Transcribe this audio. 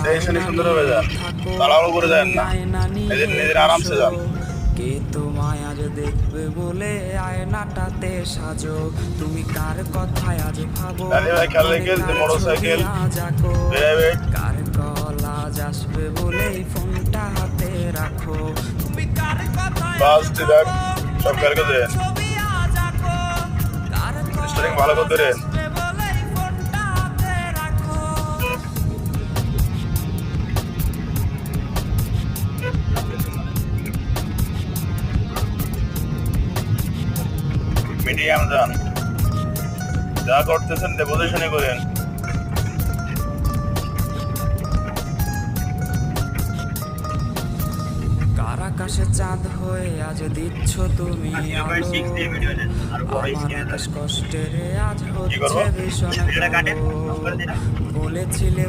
দেখে শুনে সুন্দর হবে যান, তাড়াহুড়ো করে যান না, নিজের নিজের আরামসে যান। কে তোমায় আজ দেখবে বলে আয়নাটাতে সাজো, তুমি কার কথায় আজ ভাবো, গাড়ি ভাই খেয়াল রেখে যে মোটরসাইকেল বেরাবে। কার কল আজ আসবে বলেই ফোনটা হাতে রাখো, তুমি কার কথায় বাস ট্রাক সব গাড়ি দেন, ছবি আজ আঁকো, কার স্টারিং ভালো করে দেন। আসবে বলেই ফোনটা হাতে রাখো। মিডিয়াম যান, যা করতেছেন পজিশনে করেন। কার আকাশে চাঁদ হয়ে আজ দিচ্ছ তুমি আলো, আমার আকাশ কষ্টের আজ কি করবো? হচ্ছে ভীষণ কালো। বলেছিলে